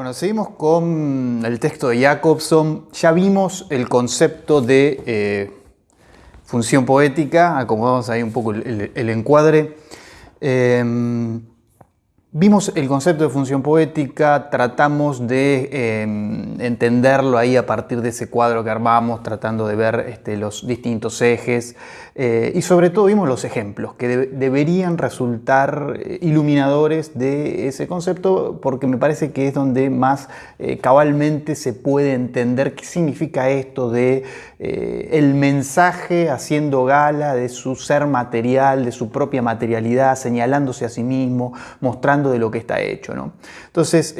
Bueno, seguimos con el texto de Jacobson. Ya vimos el concepto de función poética, acomodamos ahí un poco el encuadre. Vimos el concepto de función poética, tratamos de entenderlo ahí a partir de ese cuadro que armamos, tratando de ver los distintos ejes y sobre todo vimos los ejemplos que deberían resultar iluminadores de ese concepto, porque me parece que es donde más cabalmente se puede entender qué significa esto de el mensaje haciendo gala de su ser material, de su propia materialidad, señalándose a sí mismo, mostrando de lo que está hecho, ¿no? Entonces,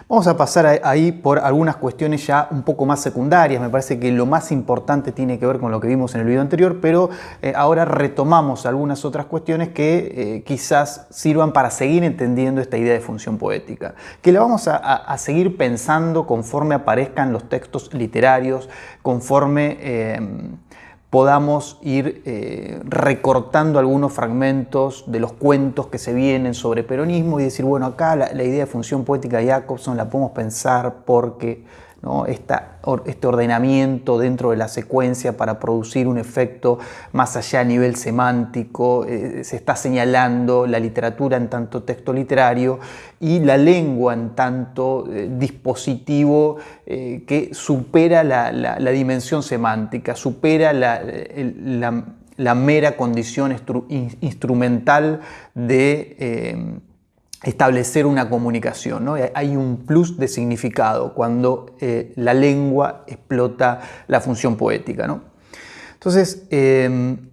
vamos a pasar ahí por algunas cuestiones ya un poco más secundarias. Me parece que lo más importante tiene que ver con lo que vimos en el video anterior, pero ahora retomamos algunas otras cuestiones que quizás sirvan para seguir entendiendo esta idea de función poética, que la vamos a seguir pensando conforme aparezcan los textos literarios, conforme podamos ir recortando algunos fragmentos de los cuentos que se vienen sobre peronismo y decir, bueno, acá la idea de función poética de Jacobson la podemos pensar porque, ¿no?, este ordenamiento dentro de la secuencia para producir un efecto más allá a nivel semántico, se está señalando la literatura en tanto texto literario y la lengua en tanto dispositivo que supera la dimensión semántica, supera la mera condición instrumental de establecer una comunicación, ¿no? Hay un plus de significado cuando la lengua explota la función poética, ¿no? Entonces, en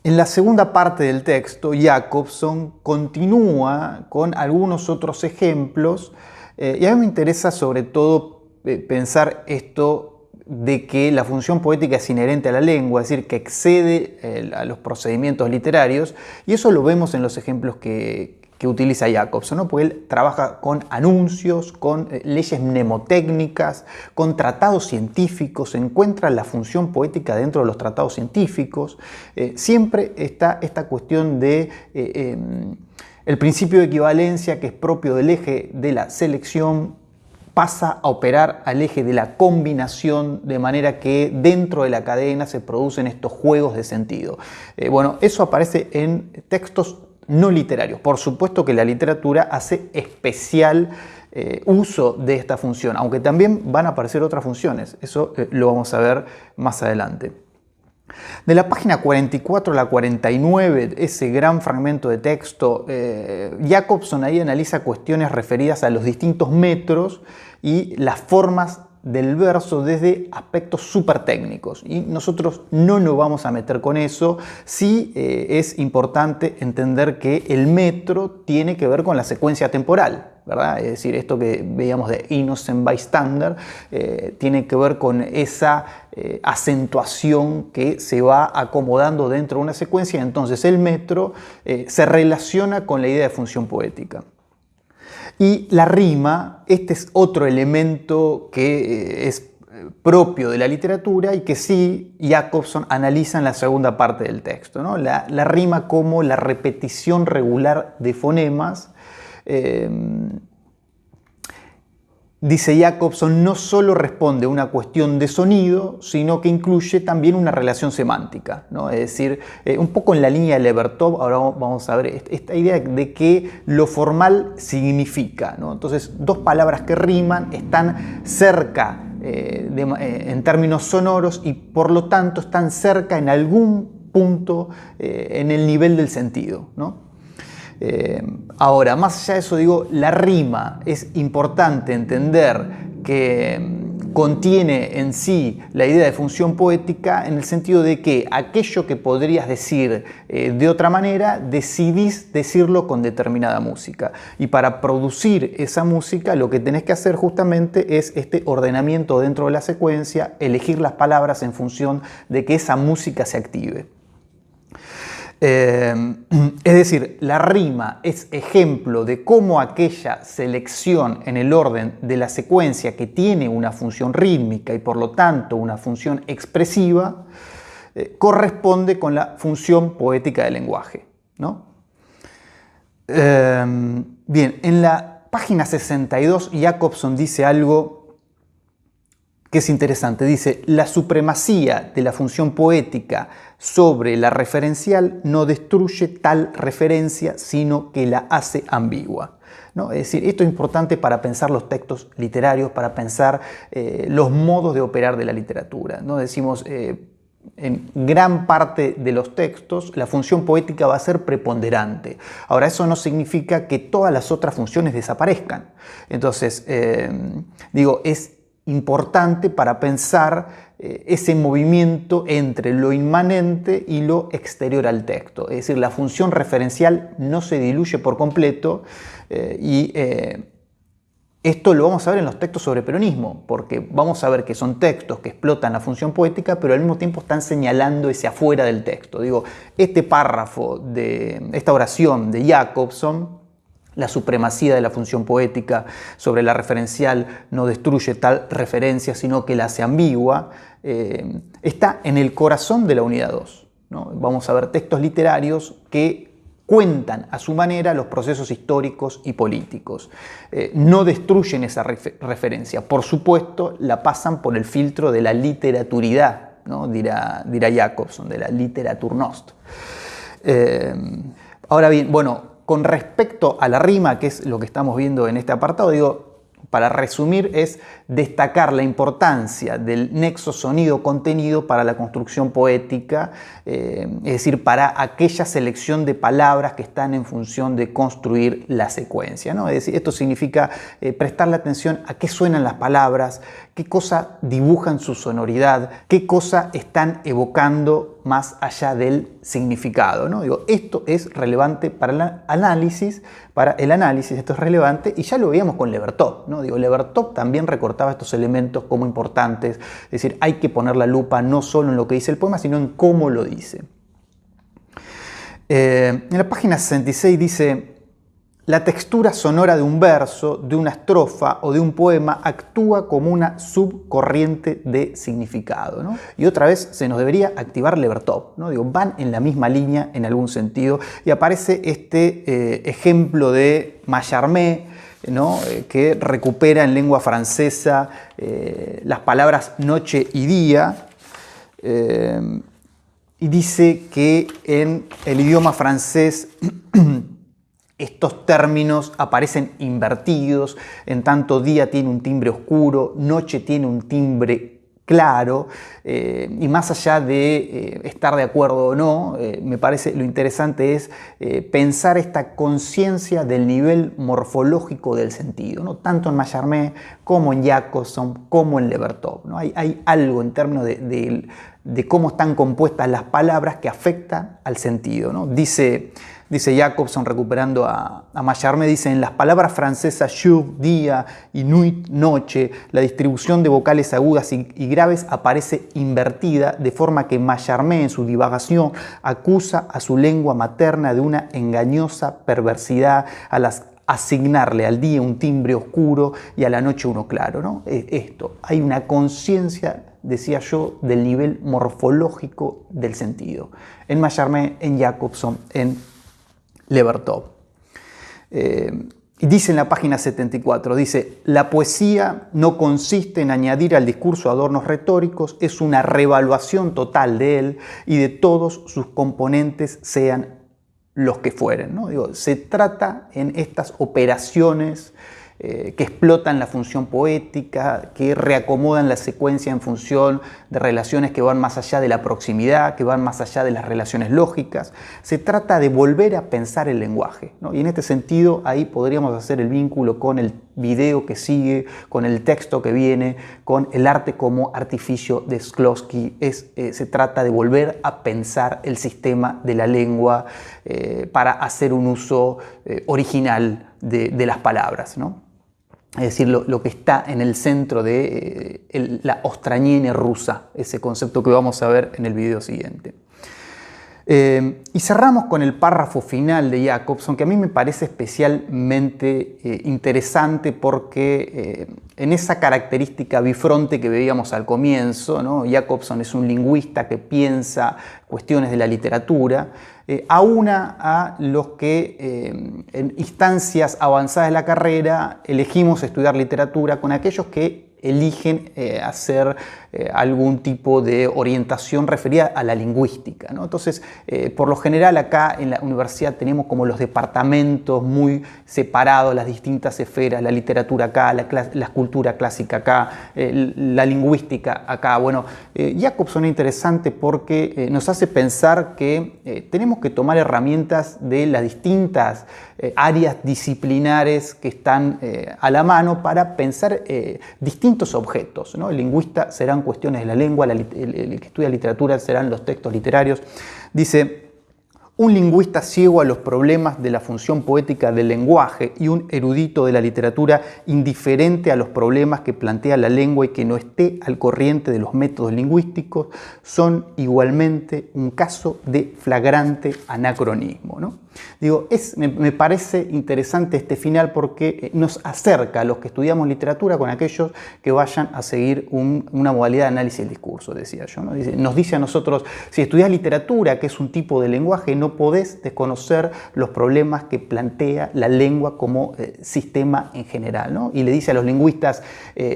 la segunda parte del texto, Jacobson continúa con algunos otros ejemplos y a mí me interesa sobre todo pensar esto de que la función poética es inherente a la lengua, es decir, que excede a los procedimientos literarios, y eso lo vemos en los ejemplos que utiliza Jacobson, ¿no? Porque él trabaja con anuncios, con leyes mnemotécnicas, con tratados científicos, encuentra la función poética dentro de los tratados científicos. Siempre está esta cuestión de el principio de equivalencia, que es propio del eje de la selección, pasa a operar al eje de la combinación, de manera que dentro de la cadena se producen estos juegos de sentido. Bueno, eso aparece en textos no literarios. Por supuesto que la literatura hace especial uso de esta función, aunque también van a aparecer otras funciones. Eso lo vamos a ver más adelante. De la página 44 a la 49, ese gran fragmento de texto, Jacobson ahí analiza cuestiones referidas a los distintos metros y las formas del verso desde aspectos súper técnicos. Y nosotros no nos vamos a meter con eso. Sí es importante entender que el metro tiene que ver con la secuencia temporal, ¿verdad? Es decir, esto que veíamos de Innocent Bystander tiene que ver con esa acentuación que se va acomodando dentro de una secuencia. Entonces el metro se relaciona con la idea de función poética. Y la rima, este es otro elemento que es propio de la literatura y que sí Jacobson analiza en la segunda parte del texto, ¿no? La rima como la repetición regular de fonemas. Dice Jacobson, no solo responde a una cuestión de sonido, sino que incluye también una relación semántica, ¿no? Es decir, un poco en la línea de Levertov, ahora vamos a ver esta idea de que lo formal significa, ¿no? Entonces, dos palabras que riman están cerca en términos sonoros y por lo tanto están cerca en algún punto en el nivel del sentido, ¿no? Ahora, más allá de eso, digo, la rima es importante entender que contiene en sí la idea de función poética en el sentido de que aquello que podrías decir de otra manera, decidís decirlo con determinada música. Y para producir esa música lo que tenés que hacer justamente es este ordenamiento dentro de la secuencia, elegir las palabras en función de que esa música se active. Es decir, la rima es ejemplo de cómo aquella selección en el orden de la secuencia que tiene una función rítmica y por lo tanto una función expresiva corresponde con la función poética del lenguaje, ¿no? Bien, en la página 62 Jacobson dice algo que es interesante. Dice: la supremacía de la función poética sobre la referencial no destruye tal referencia, sino que la hace ambigua, ¿no? Es decir, esto es importante para pensar los textos literarios, para pensar los modos de operar de la literatura, ¿no? Decimos, en gran parte de los textos la función poética va a ser preponderante. Ahora, eso no significa que todas las otras funciones desaparezcan. Entonces, es importante para pensar ese movimiento entre lo inmanente y lo exterior al texto. Es decir, la función referencial no se diluye por completo esto lo vamos a ver en los textos sobre peronismo, porque vamos a ver que son textos que explotan la función poética, pero al mismo tiempo están señalando ese afuera del texto. Este párrafo de esta oración de Jacobson, la supremacía de la función poética sobre la referencial no destruye tal referencia, sino que la hace ambigua, está en el corazón de la unidad 2, ¿no? Vamos a ver textos literarios que cuentan a su manera los procesos históricos y políticos. No destruyen esa referencia, por supuesto la pasan por el filtro de la literaturidad, ¿no? dirá Jacobson, de la Literaturnost. Ahora bien, con respecto a la rima, que es lo que estamos viendo en este apartado, para resumir, es destacar la importancia del nexo sonido-contenido para la construcción poética, es decir, para aquella selección de palabras que están en función de construir la secuencia, ¿no? Es decir, esto significa prestarle atención a qué suenan las palabras, qué cosa dibujan su sonoridad, qué cosa están evocando más allá del significado, ¿no? Esto es relevante para el análisis, esto es relevante, y ya lo veíamos con Levertov, ¿no? Levertov también recortaba estos elementos como importantes, es decir, hay que poner la lupa no solo en lo que dice el poema, sino en cómo lo dice. En la página 66 dice: la textura sonora de un verso, de una estrofa o de un poema actúa como una subcorriente de significado, ¿no? Y otra vez se nos debería activar Levertov, ¿no? Van en la misma línea en algún sentido, y aparece este ejemplo de Mallarmé, ¿no? Que recupera en lengua francesa las palabras noche y día, y dice que en el idioma francés estos términos aparecen invertidos, en tanto día tiene un timbre oscuro, noche tiene un timbre claro, y más allá de estar de acuerdo o no, me parece lo interesante es pensar esta conciencia del nivel morfológico del sentido, ¿no? Tanto en Mallarmé como en Jacobson como en Levertov, ¿no? Hay algo en términos de cómo están compuestas las palabras que afectan al sentido, ¿no? Dice Jacobson, recuperando a Mallarmé, dice: en las palabras francesas jour, día, y nuit, noche, la distribución de vocales agudas y graves aparece invertida, de forma que Mallarmé en su divagación acusa a su lengua materna de una engañosa perversidad al asignarle al día un timbre oscuro y a la noche uno claro, ¿no? Hay una conciencia, decía yo, del nivel morfológico del sentido. En Mallarmé, en Jacobson, en Levertov. Dice en la página 74, dice: la poesía no consiste en añadir al discurso adornos retóricos, es una revaluación total de él y de todos sus componentes, sean los que fueren, ¿no? Se trata en estas operaciones que explotan la función poética, que reacomodan la secuencia en función de relaciones que van más allá de la proximidad, que van más allá de las relaciones lógicas. Se trata de volver a pensar el lenguaje, ¿no? Y en este sentido ahí podríamos hacer el vínculo con el video que sigue, con el texto que viene, con el arte como artificio de Shklovsky. Se trata de volver a pensar el sistema de la lengua para hacer un uso original de las palabras, ¿no? Es decir, lo que está en el centro de la ostrañene rusa, ese concepto que vamos a ver en el video siguiente. Y cerramos con el párrafo final de Jacobson, que a mí me parece especialmente interesante porque en esa característica bifronte que veíamos al comienzo, ¿no? Jacobson es un lingüista que piensa cuestiones de la literatura, aúna a los que en instancias avanzadas de la carrera elegimos estudiar literatura con aquellos que eligen hacer algún tipo de orientación referida a la lingüística, ¿no? Entonces, por lo general acá en la universidad tenemos como los departamentos muy separados, las distintas esferas, la literatura acá, la cultura clásica acá, la lingüística acá. Bueno, Jacobson es interesante porque nos hace pensar que tenemos que tomar herramientas de las distintas áreas disciplinares que están a la mano para pensar distintos objetos, ¿no? El lingüista serán cuestiones de la lengua, el que estudia literatura serán los textos literarios. Dice: un lingüista ciego a los problemas de la función poética del lenguaje y un erudito de la literatura indiferente a los problemas que plantea la lengua y que no esté al corriente de los métodos lingüísticos son igualmente un caso de flagrante anacronismo, ¿no? Digo, me parece interesante este final porque nos acerca a los que estudiamos literatura con aquellos que vayan a seguir una modalidad de análisis del discurso, decía yo, ¿no? Nos dice a nosotros, si estudias literatura, que es un tipo de lenguaje, no podés desconocer los problemas que plantea la lengua como sistema en general, ¿no? Y le dice a los lingüistas,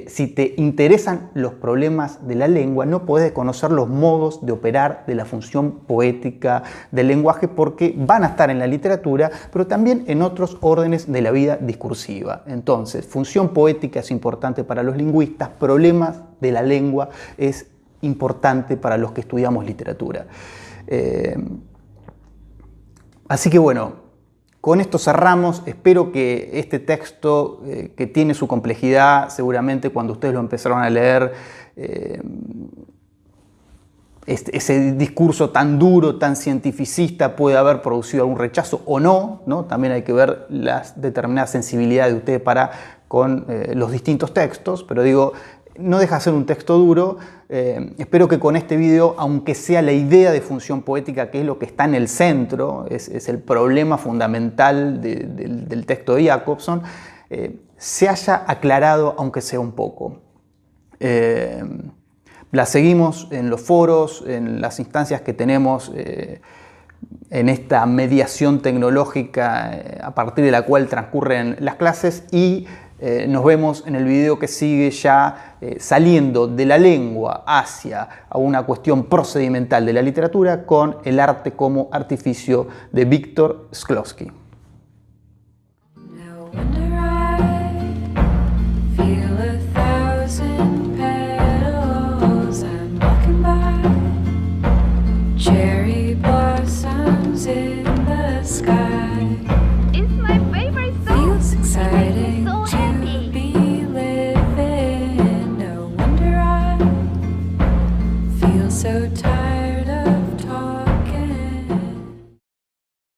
si te interesan los problemas de la lengua, no podés desconocer los modos de operar de la función poética del lenguaje porque van a estar en la literatura, pero también en otros órdenes de la vida discursiva. Entonces, función poética es importante para los lingüistas, problemas de la lengua es importante para los que estudiamos literatura. Así que bueno, con esto cerramos. Espero que este texto, que tiene su complejidad, seguramente cuando ustedes lo empezaron a leer, ese discurso tan duro, tan cientificista puede haber producido algún rechazo o no, ¿no? También hay que ver las determinadas sensibilidades de ustedes con los distintos textos, pero digo, no deja de ser un texto duro. Espero que con este video, aunque sea la idea de función poética, que es lo que está en el centro, es el problema fundamental del texto de Jacobson, se haya aclarado, aunque sea un poco. La seguimos en los foros, en las instancias que tenemos en esta mediación tecnológica a partir de la cual transcurren las clases, y nos vemos en el video que sigue, ya saliendo de la lengua hacia una cuestión procedimental de la literatura con el arte como artificio de Víctor Šklovský.